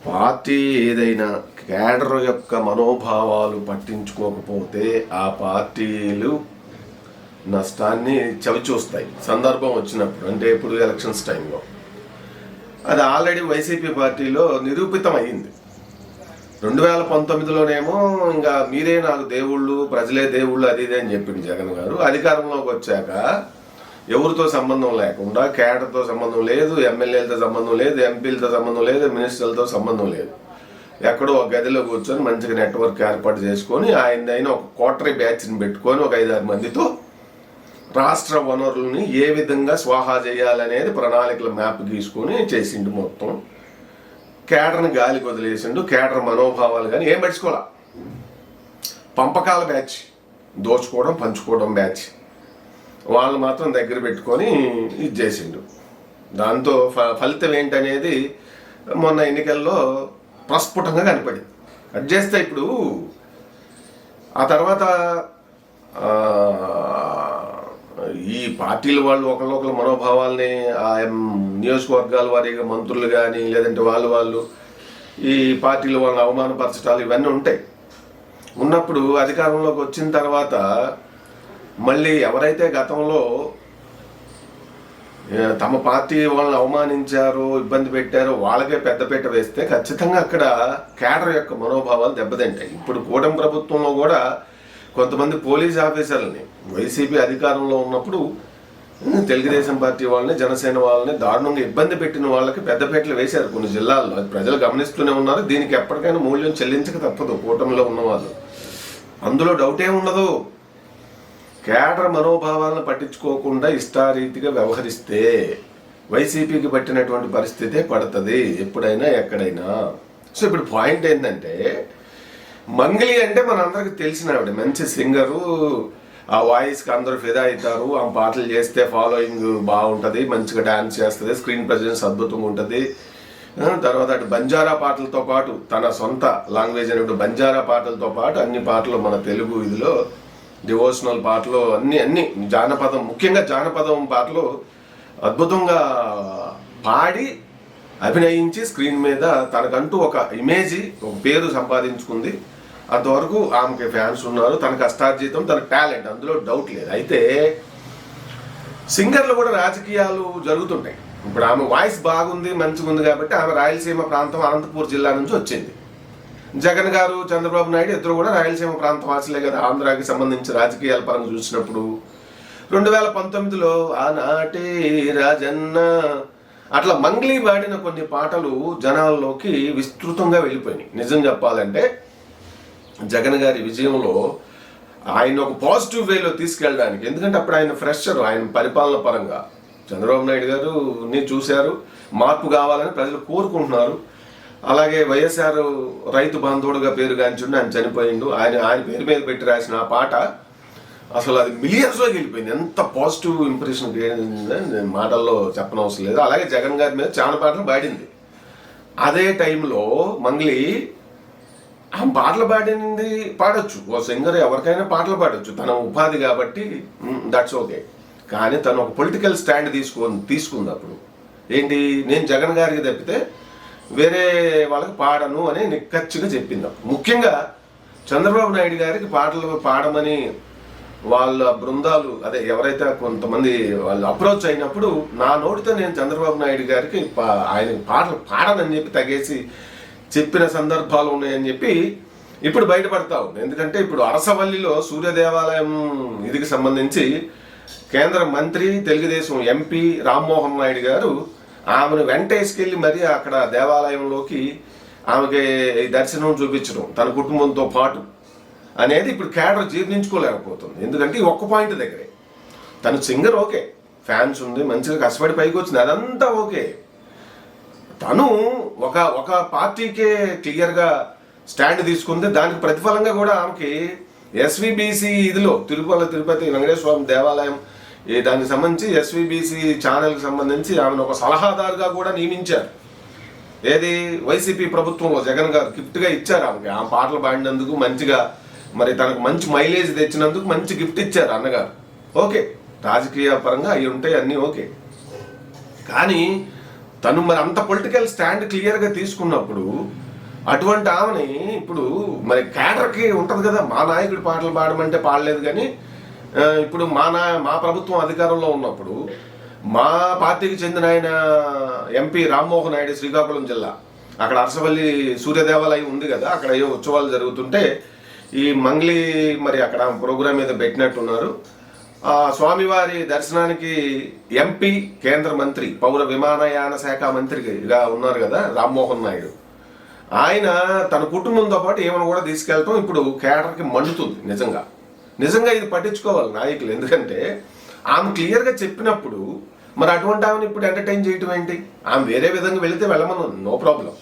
Party ఏదైనా cadre యొక్క మనోభావాలు పట్టించుకోకపోతే ఆ పార్టీలు నష్టాన్ని చవిచూస్తాయి సందర్భం వచ్చినప్పుడు. అంటే ఇప్పుడు ఎలక్షన్స్ టైంలో అది ఆల్రెడీ వైసీపీ పార్టీలో నిరూపితం అయ్యింది. 2019లోనేమో ఇంకా మీరే నాకు దేవుళ్ళు, ప్రజలే దేవుళ్ళు, అది ఇది అని చెప్పింది జగన్ గారు. అధికారంలోకి వచ్చాక ఎవరితో సంబంధం లేకుండా, కేడర్తో సంబంధం లేదు, ఎమ్మెల్యేలతో సంబంధం లేదు, ఎంపీలతో సంబంధం లేదు, మినిస్టర్లతో సంబంధం లేదు, ఎక్కడో ఒక గదిలో కూర్చొని మంచిగా నెట్వర్క్ ఏర్పాటు చేసుకొని ఆయన ఒక కోటరీ బ్యాచ్ని పెట్టుకొని ఒక 5-6 మందితో రాష్ట్ర వనరుల్ని ఏ విధంగా స్వాహా చేయాలనేది ప్రణాళికల మ్యాప్ గీసుకొని చేసిండు. మొత్తం కేడర్ని గాలికి వదిలేసిండు. కేడర్ మనోభావాలు కానీ ఏం పట్టించుకోవాలా. పంపకాల బ్యాచ్, దోచుకోవడం పంచుకోవడం బ్యాచ్, వాళ్ళు మాత్రం దగ్గర పెట్టుకొని ఇది చేసిండు. దాంతో ఫలితం ఏంటనేది మొన్న ఎన్నికల్లో ప్రస్ఫుటంగా కనపడింది. కట్ చేస్తే ఇప్పుడు ఆ తర్వాత ఈ పార్టీల వాళ్ళు ఒకళ్ళొకళ్ళ మనోభావాల్ని ఆ నియోజకవర్గాల వారీగా మంత్రులు కానీ లేదంటే వాళ్ళు ఈ పార్టీలు వాళ్ళని అవమానపరచడాలు ఇవన్నీ ఉంటాయి. ఉన్నప్పుడు అధికారంలోకి వచ్చిన తర్వాత మళ్ళీ ఎవరైతే గతంలో తమ పార్టీ వాళ్ళని అవమానించారో ఇబ్బంది పెట్టారో వాళ్ళకే పెద్దపీట వేస్తే ఖచ్చితంగా అక్కడ కేడర్ యొక్క మనోభావాలు దెబ్బతింటాయి. ఇప్పుడు కూటమి ప్రభుత్వంలో కూడా కొంతమంది పోలీస్ ఆఫీసర్లని వైసీపీ అధికారంలో ఉన్నప్పుడు తెలుగుదేశం పార్టీ వాళ్ళని, జనసేన వాళ్ళని దారుణంగా ఇబ్బంది పెట్టిన వాళ్ళకి పెద్దపీటలు వేశారు కొన్ని జిల్లాల్లో. అది ప్రజలు గమనిస్తూనే ఉన్నారు. దీనికి ఎప్పటికైనా మూల్యం చెల్లించక తప్పదు కూటమిలో ఉన్నవాళ్ళు, అందులో డౌటే ఉండదు. కేడర్ మనోభావాలను పట్టించుకోకుండా ఇష్టారీతిగా వ్యవహరిస్తే వైసీపీకి పట్టినటువంటి పరిస్థితే పడుతుంది ఎప్పుడైనా ఎక్కడైనా. సో ఇప్పుడు పాయింట్ ఏంటంటే, మంగళి అంటే మనందరికి తెలిసిన ఆవిడ మంచి సింగరు, ఆ వాయిస్కి అందరూ ఫిదా అవుతారు, ఆ పాటలు చేస్తే ఫాలోయింగ్ బాగుంటుంది, మంచిగా డాన్స్ చేస్తుంది, స్క్రీన్ ప్రజెన్స్ అద్భుతంగా ఉంటుంది. తర్వాత అటు బంజారా పాటలతో పాటు తన సొంత లాంగ్వేజ్ అనేటువంటి బంజారా పాటలతో పాటు అన్ని పాటలు మన తెలుగు ఇదిలో డివోషనల్ పాటలు అన్ని జానపదం, ముఖ్యంగా జానపదం పాటలు అద్భుతంగా పాడి అభినయించి స్క్రీన్ మీద తనకంటూ ఒక ఇమేజ్, ఒక పేరు సంపాదించుకుంది. అంతవరకు ఆమెకి ఫ్యాన్స్ ఉన్నారు. తన కష్టార్జితం, తన టాలెంట్, అందులో డౌట్ లేదు. అయితే సింగర్లు కూడా రాజకీయాలు జరుగుతుంటాయి. ఇప్పుడు ఆమె వాయిస్ బాగుంది, మంచిగా ఉంది కాబట్టి ఆమె రాయలసీమ ప్రాంతం అనంతపూర్ జిల్లా నుంచి వచ్చింది. జగన్ గారు, చంద్రబాబు నాయుడు ఇద్దరు కూడా రాయలసీమ ప్రాంత వాసులే కదా. ఆంధ్రాకి సంబంధించి రాజకీయాల పరంగా చూసినప్పుడు 2019లో ఆనాటి రాజన్న అట్లా మంగ్లీ వాడిన కొన్ని పాటలు జనాల్లోకి విస్తృతంగా వెళ్ళిపోయినాయి. నిజం చెప్పాలంటే జగన్ గారి విజయంలో ఆయన ఒక పాజిటివ్ వేలో తీసుకెళ్ళడానికి, ఎందుకంటే అప్పుడు ఆయన ఫ్రెషర్, ఆయన పరిపాలన పరంగా చంద్రబాబు నాయుడు గారు చూశారు, మార్పు కావాలని ప్రజలు కోరుకుంటున్నారు. అలాగే వైఎస్ఆర్ రైతు బంధువుడుగా పేరుగాంచుండి ఆయన చనిపోయిండు. ఆయన పేరు మీద పెట్టి రాసిన ఆ పాట అసలు అది మిలియన్స్లో వెళ్ళిపోయింది. ఎంత పాజిటివ్ ఇంప్రెషన్ నేను మాటల్లో చెప్పనవసరం లేదు. అలాగే జగన్ గారి మీద చాలా పాటలు పాడింది. అదే టైంలో మంగ్లీ ఆ పాటలు పాడొచ్చు, ఓ సింగర్ ఎవరికైనా పాటలు పాడొచ్చు, తన ఉపాధి కాబట్టి దట్స్ ఓకే. కానీ తను ఒక పొలిటికల్ స్టాండ్ తీసుకున్నప్పుడు ఏంటి, నేను జగన్ గారికి తప్పితే వేరే వాళ్ళకి పాడను అని నిక్కచ్చిగా చెప్పింది. ముఖ్యంగా చంద్రబాబు నాయుడు గారికి పాటలు పాడమని వాళ్ళ బృందాలు, అదే ఎవరైతే కొంతమంది వాళ్ళు అప్రోచ్ అయినప్పుడు నా నోటితో నేను చంద్రబాబు నాయుడు గారికి ఆయన పాటలు పాడనని చెప్పి తగేసి చెప్పిన సందర్భాలు ఉన్నాయని చెప్పి ఇప్పుడు బయటపడతా ఉంది. ఎందుకంటే ఇప్పుడు అరసవల్లిలో సూర్య దేవాలయం ఇదికి సంబంధించి కేంద్ర మంత్రి, తెలుగుదేశం ఎంపీ రామ్మోహన్ నాయుడు గారు ఆమెను వెంటేసుకెళ్ళి మరి అక్కడ దేవాలయంలోకి ఆమెకి దర్శనం చూపించడం తన కుటుంబంతో పాటు అనేది ఇప్పుడు కేడర్ జీర్ణించుకోలేకపోతుంది. ఎందుకంటే ఈ ఒక్క పాయింట్ దగ్గరే తను సింగర్ ఓకే, ఫ్యాన్స్ ఉంది, మంచిగా కష్టపడి పైకి వచ్చింది, అదంతా ఓకే. తను ఒక పార్టీకే క్లియర్గా స్టాండ్ తీసుకుంది. దానికి ప్రతిఫలంగా కూడా ఆమెకి ఎస్విబిసి ఇదిలో తిరుపతి వెంకటేశ్వర స్వామి దేవాలయం దానికి సంబంధించి ఎస్విబిసి ఛానల్కి సంబంధించి ఆమెను ఒక సలహాదారుగా కూడా నియమించారు. ఏది వైసీపీ ప్రభుత్వంలో జగన్ గారు గిఫ్ట్గా ఇచ్చారు ఆమెకి. ఆ పాటలు పాడినందుకు మంచిగా, మరి తనకు మంచి మైలేజ్ తెచ్చినందుకు మంచి గిఫ్ట్ ఇచ్చారు అన్నగారు. ఓకే, రాజకీయ పరంగా అవి ఉంటాయి, అన్నీ ఓకే. కానీ తను మరి అంత పొలిటికల్ స్టాండ్ క్లియర్గా తీసుకున్నప్పుడు అటువంటి ఆమెని ఇప్పుడు మరి క్యాడర్కి ఉంటుంది కదా, మా నాయకుడి పాటలు పాడమంటే పాడలేదు. కానీ ఇప్పుడు మా ప్రభుత్వం అధికారంలో ఉన్నప్పుడు మా పార్టీకి చెందిన ఆయన ఎంపీ రామ్మోహన్ నాయుడు శ్రీకాకుళం జిల్లా, అక్కడ అరసవల్లి సూర్యదేవాలయం ఉంది కదా, అక్కడ ఏ ఉత్సవాలు జరుగుతుంటే ఈ మంగ్లీ మరి అక్కడ ప్రోగ్రామ్ మీద పెట్టినట్టున్నారు. స్వామివారి దర్శనానికి ఎంపీ కేంద్ర మంత్రి పౌర విమానయాన శాఖ మంత్రిగా ఉన్నారు కదా రామ్మోహన్ నాయుడు, ఆయన తన కుటుంబంతో పాటు ఏమైనా కూడా తీసుకెళ్ళటం ఇప్పుడు కేడర్కి మండుతుంది. నిజంగా ఇది పట్టించుకోవాలి నాయకులు. ఎందుకంటే ఆమె క్లియర్గా చెప్పినప్పుడు మరి అటువంటి ఆమెను ఇప్పుడు ఎంటర్టైన్ చేయటం ఏంటి? ఆమె వేరే విధంగా వెళితే వెళ్ళమను, నో ప్రాబ్లం.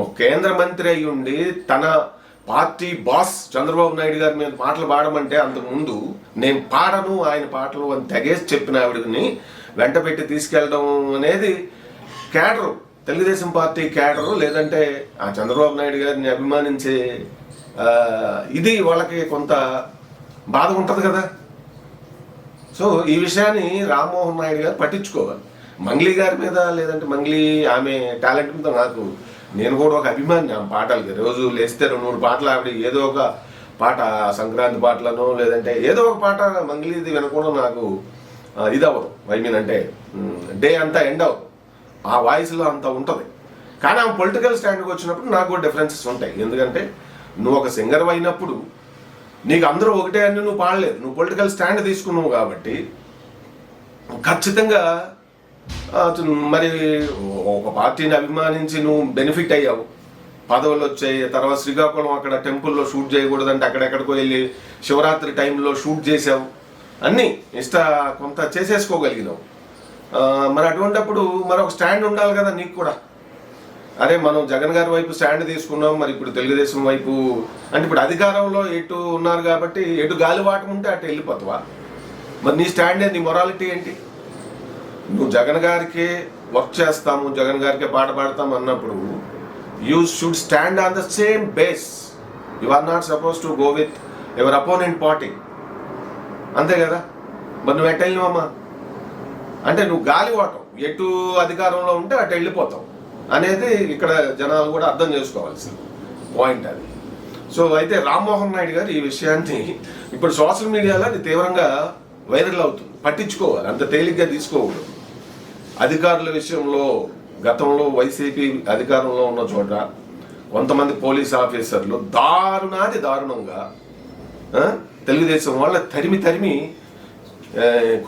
ఒక కేంద్ర మంత్రి అయి ఉండి తన పార్టీ బాస్ చంద్రబాబు నాయుడు గారి మీద పాటలు పాడమంటే అంతకుముందు నేను పాడను ఆయన పాటలు అని తెగేసి చెప్పిన ఆవిడని వెంట పెట్టి తీసుకెళ్ళడం అనేది క్యాడరు, తెలుగుదేశం పార్టీ క్యాడరు, లేదంటే ఆ చంద్రబాబు నాయుడు గారిని అభిమానించే ఇది వాళ్ళకి కొంత బాధ ఉంటుంది కదా. సో ఈ విషయాన్ని రామ్మోహన్ నాయుడు గారు పట్టించుకోవాలి. మంగ్లీ గారి మీద, లేదంటే మంగ్లీ ఆమె టాలెంట్ మీద నేను కూడా ఒక అభిమాని ఆమె పాటలకి. రోజు లేస్తే 2-3 పాటలు ఆవిడ ఏదో ఒక పాట, సంక్రాంతి పాటలను లేదంటే ఏదో ఒక పాట మంగ్లీది వినకుండా నాకు ఇది అవ్వదు. అంటే డే అంతా ఎండ్ అవ్వదు, ఆ వాయిస్లో అంత ఉంటుంది. కానీ ఆమె పొలిటికల్ స్టాండ్కి వచ్చినప్పుడు నాకు కూడా డిఫరెన్సెస్ ఉంటాయి. ఎందుకంటే నువ్వు ఒక సింగర్ అయినప్పుడు నీకు అందరూ ఒకటే అని నువ్వు పాడలేదు, నువ్వు పొలిటికల్ స్టాండ్ తీసుకున్నావు కాబట్టి ఖచ్చితంగా మరి ఒక పార్టీని అభిమానించి నువ్వు బెనిఫిట్ అయ్యావు, పదవులు వచ్చాయి. తర్వాత శ్రీకాకుళం అక్కడ టెంపుల్లో షూట్ చేయకూడదంటే అక్కడెక్కడికో వెళ్ళి శివరాత్రి టైంలో షూట్ చేసావు, అన్నీ కొంత చేసేసుకోగలిగినావు. మరి అటువంటిప్పుడు మరి ఒక స్టాండ్ ఉండాలి కదా నీకు కూడా. అరే మనం జగన్ గారి వైపు స్టాండ్ తీసుకున్నాం, మరి ఇప్పుడు తెలుగుదేశం వైపు అంటే ఇప్పుడు అధికారంలో ఎటు ఉన్నారు కాబట్టి ఎటు గాలివాటం ఉంటే అటు వెళ్ళిపోతావా? మరి నీ స్టాండ్ నీ మొరాలిటీ ఏంటి? నువ్వు జగన్ గారికే వర్క్ చేస్తాము, జగన్ గారికే పాట పాడతాము అన్నప్పుడు you should stand on the same base. You are not suppose to go with your opponent party, అంతే కదా. మరి నువ్వు ఎట్ట వెళ్ళినావమ్మా అంటే నువ్వు గాలివాటం, ఎటు అధికారంలో ఉంటే అటు వెళ్ళిపోతావు అనేది ఇక్కడ జనాలు కూడా అర్థం చేసుకోవాల్సిన పాయింట్ అది. సో అయితే రామ్మోహన్ నాయుడు గారు ఈ విషయాన్ని ఇప్పుడు సోషల్ మీడియాలో అది తీవ్రంగా వైరల్ అవుతుంది. పట్టించుకోవాలి, అంత తేలిగ్గా తీసుకోకూడదు. అధికారుల విషయంలో గతంలో వైసీపీ అధికారంలో ఉన్న చోట కొంతమంది పోలీస్ ఆఫీసర్లు దారుణంగా తెలుగుదేశం వాళ్ళ తరిమి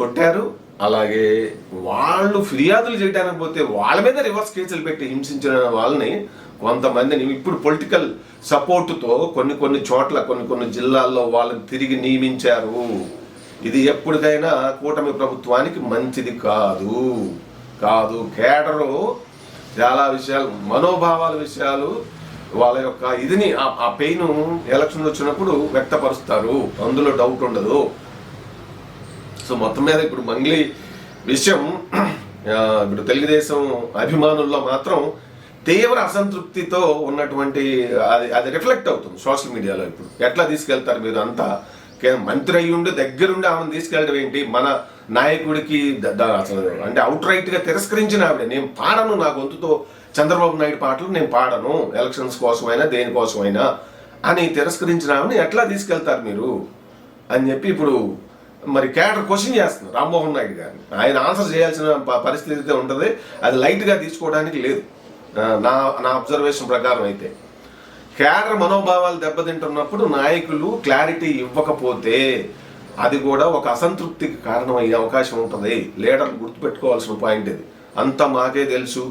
కొట్టారు. అలాగే వాళ్ళు ఫిర్యాదులు చేయడానికి పోతే వాళ్ళ మీద రివర్స్ కేసులు పెట్టి హింసించిన వాళ్ళని కొంతమందిని ఇప్పుడు పొలిటికల్ సపోర్టుతో కొన్ని చోట్ల కొన్ని జిల్లాల్లో వాళ్ళని తిరిగి నియమించారు. ఇది ఎప్పటికైనా కూటమి ప్రభుత్వానికి మంచిది కాదు. కేడరు చాలా విషయాలు, మనోభావాల విషయాలు, వాళ్ళ యొక్క ఇదిని ఆ పెయిన్ ఎలక్షన్ వచ్చినప్పుడు వ్యక్తపరుస్తారు, అందులో డౌట్ ఉండదు. సో మొత్తం మీద ఇప్పుడు మంగ్లీ విషయం ఇప్పుడు తెలుగుదేశం అభిమానుల్లో మాత్రం తీవ్ర అసంతృప్తితో ఉన్నటువంటి అది రిఫ్లెక్ట్ అవుతుంది సోషల్ మీడియాలో. ఇప్పుడు ఎట్లా తీసుకెళ్తారు మీరు? అంతా మంత్రి అయ్యుండి దగ్గరుండి ఆమెను తీసుకెళ్ళడం ఏంటి? మన నాయకుడికి అసలు అంటే అవుట్ రైట్గా తిరస్కరించిన ఆవిడ, నేను పాడను, నా గొంతుతో చంద్రబాబు నాయుడు పాటలు నేను పాడను, ఎలక్షన్స్ కోసమైనా దేనికోసమైనా అని తిరస్కరించిన ఆవిడని ఎట్లా తీసుకెళ్తారు మీరు అని చెప్పి ఇప్పుడు మరి క్యాడర్ క్వశ్చన్ చేస్తున్నారు రామ్మోహన్ నాయుడు గారిని. ఆయన ఆన్సర్ చేయాల్సిన పరిస్థితి అయితే ఉంటుంది, అది లైట్గా తీసుకోవడానికి లేదు నా అబ్జర్వేషన్ ప్రకారం. అయితే క్యాడర్ మనోభావాలు దెబ్బతింటున్నప్పుడు నాయకులు క్లారిటీ ఇవ్వకపోతే అది కూడా ఒక అసంతృప్తికి కారణమయ్యే అవకాశం ఉంటుంది. లీడర్లు గుర్తుపెట్టుకోవాల్సిన పాయింట్ ఇది. అంతా మాకే తెలుసు,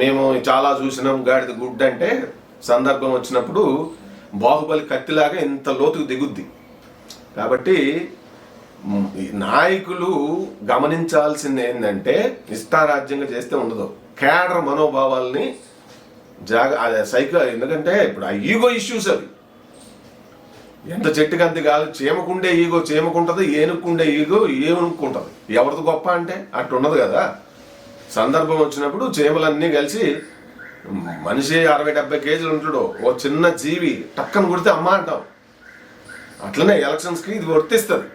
మేము చాలా చూసినాం, గాడిద గుడ్ అంటే సందర్భం వచ్చినప్పుడు బాహుబలి కత్తిలాగా ఇంత లోతుకు దిగుద్ది. కాబట్టి నాయకులు గమనించాల్సింది ఏంటంటే ఇష్టారాజ్యంగా చేస్తే ఉండదు, క్యాడర్ మనోభావాల్ని అదే ఎందుకంటే ఇప్పుడు ఆ ఈగో ఇష్యూస్ అవి ఎంత చెట్టుకి అంత కాదు. చీమకుండే ఈగో చీమకుంటుంది, ఏనుక్కుండే ఈగో ఏనుక్కుంటుంది. ఎవరిది గొప్ప అంటే అట్టు ఉండదు కదా. సందర్భం వచ్చినప్పుడు చీమలన్నీ కలిసి మనిషి 60-70 కేజీలు ఉంటాడు, ఓ చిన్న జీవి టక్కన కొడితే అమ్మ అంటాం. అట్లనే ఎలక్షన్స్కి ఇది వర్తిస్తుంది.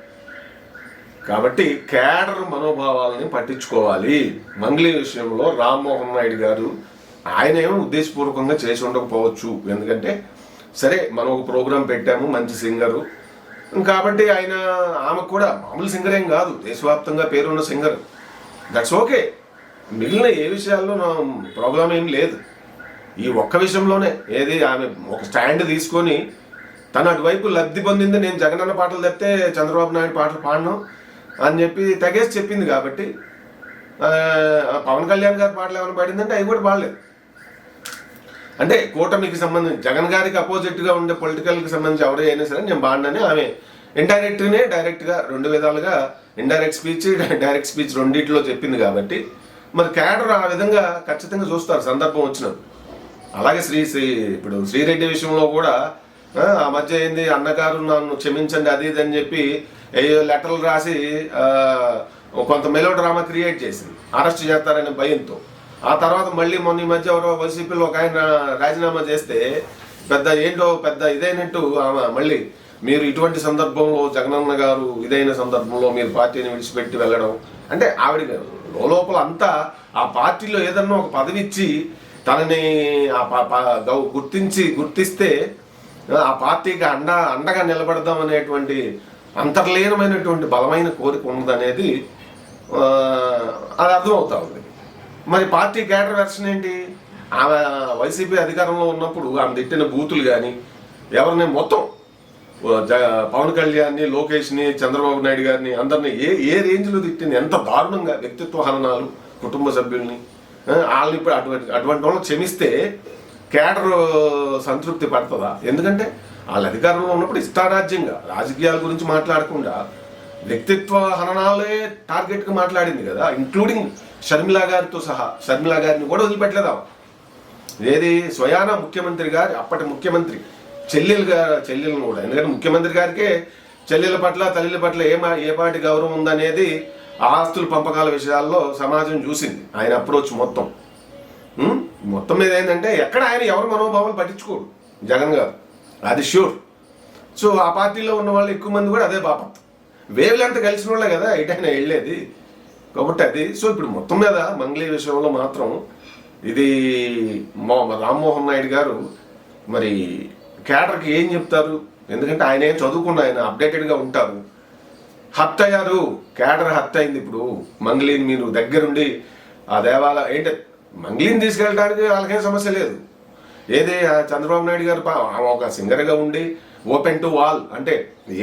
కాబట్టి కేడర్ మనోభావాలని పట్టించుకోవాలి. మంగ్లీ విషయంలో రామ్మోహన్ నాయుడు గారు ఆయన ఏమో ఉద్దేశపూర్వకంగా చేసి ఉండకపోవచ్చు, ఎందుకంటే సరే మనం ఒక ప్రోగ్రాం పెట్టాము, మంచి సింగరు కాబట్టి ఆయన, ఆమె కూడా మామూలు సింగర్ ఏం కాదు, దేశవ్యాప్తంగా పేరున్న సింగర్, దట్స్ ఓకే. మిగిలిన ఏ విషయాల్లో నా ప్రాబ్లం ఏం లేదు. ఈ ఒక్క విషయంలోనే ఏది ఆమె ఒక స్టాండ్ తీసుకొని తను అటువైపు లబ్ధి పొందింది, నేను జగనన్న పాటలు తప్పితే చంద్రబాబు నాయుడు పాటలు పాడను అని చెప్పి తెగేసి చెప్పింది. కాబట్టి పవన్ కళ్యాణ్ గారి పాటలు ఏమైనా పాడిందంటే అవి కూడా పాడలేదు. అంటే కూటమికి సంబంధించి జగన్ గారికి అపోజిట్గా ఉండే పొలిటికల్కి సంబంధించి ఎవరు అయినా సరే నేను బాగుండని ఆమె ఇండైరెక్ట్గానే డైరెక్ట్గా రెండు విధాలుగా ఇండైరెక్ట్ స్పీచ్ డైరెక్ట్ స్పీచ్ రెండింటిలో చెప్పింది. కాబట్టి మరి క్యాడర్ ఆ విధంగా ఖచ్చితంగా చూస్తారు సందర్భం వచ్చినప్పుడు. అలాగే ఇప్పుడు శ్రీరెడ్డి విషయంలో కూడా ఆ మధ్య ఏంది, అన్నగారు నన్ను క్షమించండి అది ఇది అని చెప్పి లెటర్లు రాసి కొంత మెలో డ్రామా క్రియేట్ చేసింది అరెస్ట్ చేస్తారనే భయంతో. ఆ తర్వాత మళ్ళీ మొన్న ఈ మధ్య ఎవరో వైసీపీలో ఒక ఆయన రాజీనామా చేస్తే పెద్ద ఇదైనట్టు మళ్ళీ మీరు ఇటువంటి సందర్భంలో జగనన్న గారు ఇదైన సందర్భంలో మీరు పార్టీని విడిచిపెట్టి వెళ్ళడం అంటే ఆవిడ లోపల అంతా ఆ పార్టీలో ఏదన్నా ఒక పదవి ఇచ్చి తనని గుర్తిస్తే ఆ పార్టీకి అండగా నిలబడదాం అనేటువంటి అంతర్లీనమైనటువంటి బలమైన కోరిక ఉన్నదనేది అది అర్థమవుతా ఉంది. మరి పార్టీ క్యాడర్ వెర్షన్ ఏంటి? ఆమె వైసీపీ అధికారంలో ఉన్నప్పుడు ఆమె తిట్టిన బూతులు కానీ ఎవరిని మొత్తం పవన్ కళ్యాణ్ని, లోకేష్ని, చంద్రబాబు నాయుడు గారిని అందరినీ ఏ రేంజ్లో తిట్టింది, ఎంత దారుణంగా వ్యక్తిత్వ హననాలు, కుటుంబ సభ్యుల్ని వాళ్ళని ఇప్పుడు అటువంటి వాళ్ళని క్షమిస్తే క్యాడర్ సంతృప్తి పడుతుందా? ఎందుకంటే వాళ్ళ అధికారంలో ఉన్నప్పుడు ఇష్టారాజ్యంగా రాజకీయాల గురించి మాట్లాడకుండా వ్యక్తిత్వ హననాలే టార్గెట్గా మాట్లాడింది కదా, ఇంక్లూడింగ్ షర్మిలా గారితో సహా. షర్మిలా గారిని కూడా వదిలిపెట్టలేదా? ఏది స్వయాన ముఖ్యమంత్రి గారి అప్పటి ముఖ్యమంత్రి చెల్లెలను కూడా, ఎందుకంటే ముఖ్యమంత్రి గారికే చెల్లెల పట్ల తల్లిల పట్ల ఏ పాటి గౌరవం ఉందనేది ఆస్తుల పంపకాల విషయాల్లో సమాజం చూసింది. ఆయన అప్రోచ్ మొత్తం మీద ఏంటంటే ఎక్కడ ఆయన ఎవరి మనోభావాలు పట్టించుకోడు జగన్ గారు, అది ష్యూర్. సో ఆ పార్టీలో ఉన్న వాళ్ళు ఎక్కువ మంది కూడా అదే బాపత్ వేవ్లు అంతా కలిసిన వాళ్ళే కదా ఎటైనా వెళ్ళేది. కాబట్టి అది సో ఇప్పుడు మొత్తం మీద మంగ్లీ విషయంలో మాత్రం ఇది రామ్మోహన్ నాయుడు గారు మరి క్యాడర్కి ఏం చెప్తారు? ఎందుకంటే ఆయన ఏం చదువుకున్న ఆయన అప్డేటెడ్గా ఉంటారు. హత్య అయ్యారు, క్యాడర్ హత్య అయింది. ఇప్పుడు మంగ్లీని మీరు దగ్గరుండి ఆ దేవాలయం ఏంటి మంగ్లీని తీసుకెళ్ళడానికి వాళ్ళకేం సమస్య లేదు. ఏది చంద్రబాబు నాయుడు గారు ఒక సింగర్గా ఉండి ఓపెన్ టు వాల్ అంటే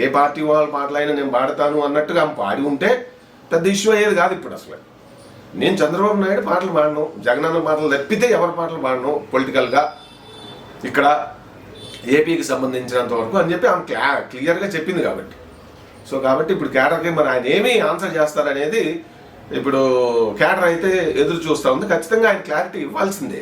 ఏ పార్టీ వాళ్ళ పాటలైనా నేను పాడతాను అన్నట్టుగా ఆమె పాడి ఉంటే పెద్ద ఇష్యూ అయ్యేది కాదు. ఇప్పుడు అసలు నేను చంద్రబాబు నాయుడు పాటలు పాడను, జగనన్న పాటలు తప్పితే ఎవరి పాటలు పాడను పొలిటికల్గా ఇక్కడ ఏపీకి సంబంధించినంత వరకు అని చెప్పి ఆమె క్లియర్గా చెప్పింది. కాబట్టి ఇప్పుడు క్యాడర్కి మరి ఆయన ఏమీ ఆన్సర్ చేస్తారనేది ఇప్పుడు క్యాడర్ అయితే ఎదురు చూస్తూ ఉంది. ఖచ్చితంగా ఆయన క్లారిటీ ఇవ్వాల్సిందే.